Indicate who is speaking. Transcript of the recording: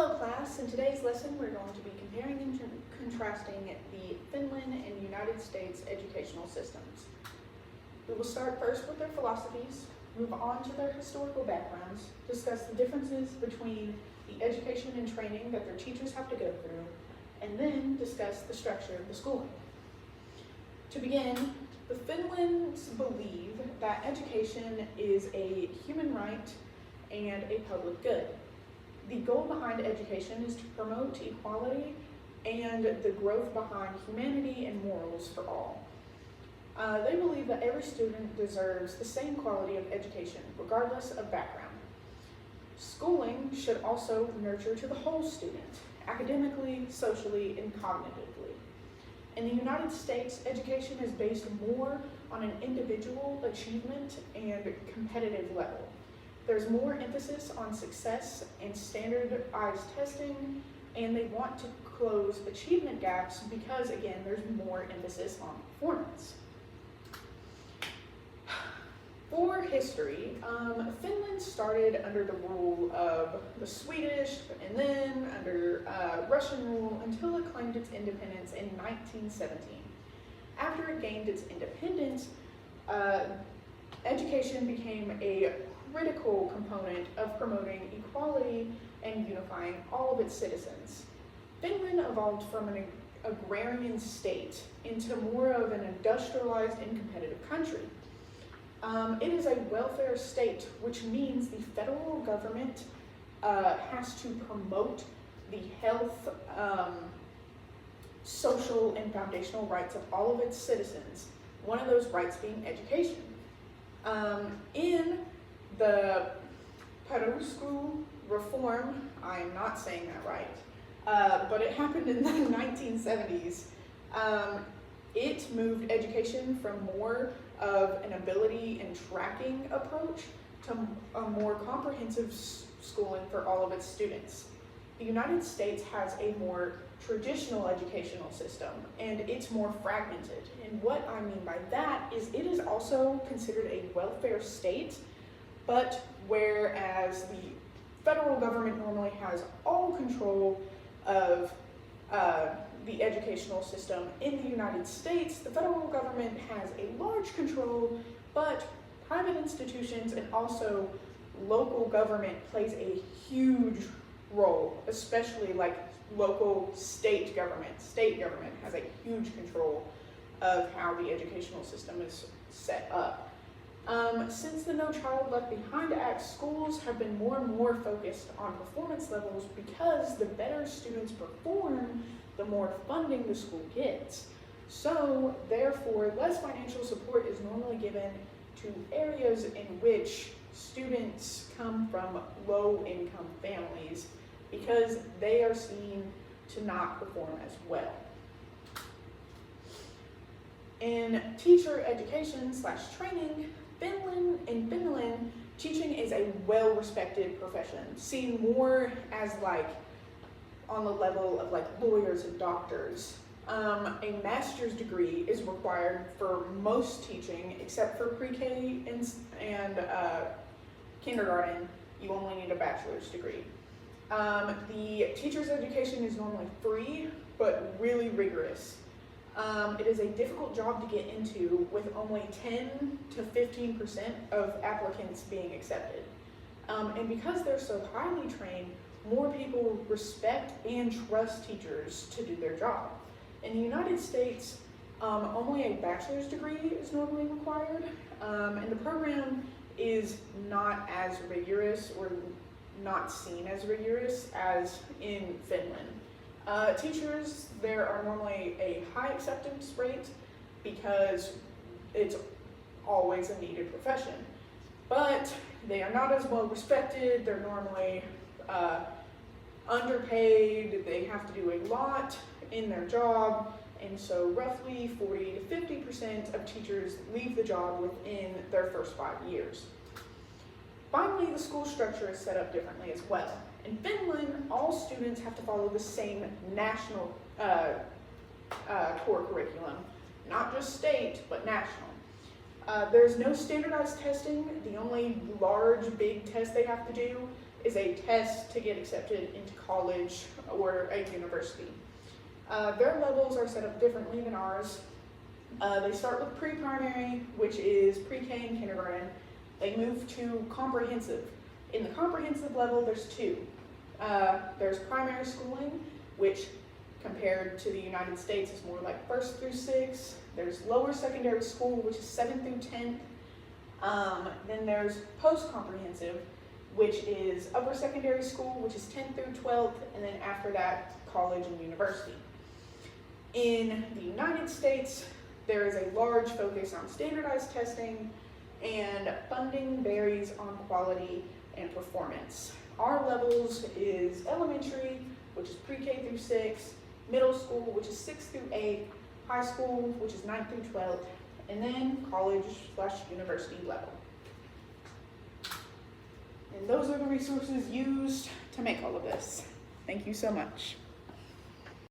Speaker 1: Hello class, in today's lesson we're going to be comparing and contrasting the Finland and United States educational systems. We will start first with their philosophies, move on to their historical backgrounds, discuss the differences between the education and training that their teachers have to go through, and then discuss the structure of the schooling. To begin, the Finns believe that education is a human right and a public good. The goal behind education is to promote equality and the growth behind humanity and morals for all. They believe that every student deserves the same quality of education, regardless of background. Schooling should also nurture to the whole student, academically, socially, and cognitively. In the United States, education is based more on an individual achievement and competitive level. There's more emphasis on success and standardized testing, and they want to close achievement gaps because, again, there's more emphasis on performance. For history, Finland started under the rule of the Swedish and then under Russian rule until it claimed its independence in 1917. After it gained its independence, education became a critical component of promoting equality and unifying all of its citizens. Finland evolved from an agrarian state into more of an industrialized and competitive country. It is a welfare state, which means the federal government has to promote the health, social, and foundational rights of all of its citizens, one of those rights being education. In the Peruskool reform, I am not saying that right, but it happened in the 1970s. It moved education from more of an ability and tracking approach to a more comprehensive schooling for all of its students. The United States has a more traditional educational system, and it's more fragmented. And what I mean by that is it is also considered a welfare state, but whereas the federal government normally has all control of the educational system, in the United States, the federal government has a large control, but private institutions and also local government plays a huge role, especially like local state government. State government has a huge control of how the educational system is set up. Since the No Child Left Behind Act, schools have been more and more focused on performance levels because the better students perform, the more funding the school gets. So, therefore, less financial support is normally given to areas in which students come from low-income families because they are seen to not perform as well. In teacher education / training, in Finland, teaching is a well-respected profession, seen more as like on the level of like lawyers and doctors. A master's degree is required for most teaching, except for pre-K and kindergarten. You only need a bachelor's degree. The teacher's education is normally free, but really rigorous. It is a difficult job to get into, with only 10 to 15% of applicants being accepted. And because they're so highly trained, more people respect and trust teachers to do their job. In the United States, only a bachelor's degree is normally required, and the program is not as rigorous or not seen as rigorous as in Finland. Teachers, there are normally a high acceptance rate because it's always a needed profession. But they are not as well respected, they're normally underpaid, they have to do a lot in their job, and so roughly 40 to 50% of teachers leave the job within their first 5 years. Finally, the school structure is set up differently as well. In Finland, all students have to follow the same national core curriculum, not just state, but national. There's no standardized testing. The only large, big test they have to do is a test to get accepted into college or a university. Their levels are set up differently than ours. They start with pre-primary, which is pre-K and kindergarten. They move to comprehensive. In the comprehensive level, there's two. There's primary schooling, which compared to the United States is more like 1st through 6th. There's lower secondary school, which is 7th through 10th. Then there's post-comprehensive, which is upper secondary school, which is 10th through 12th, and then after that, college and university. In the United States, there is a large focus on standardized testing, and funding varies on quality and performance. Our levels is elementary, which is pre-K through 6, middle school, which is 6th through 8, high school, which is 9th through 12th, and then college/university level. And those are the resources used to make all of this. Thank you so much.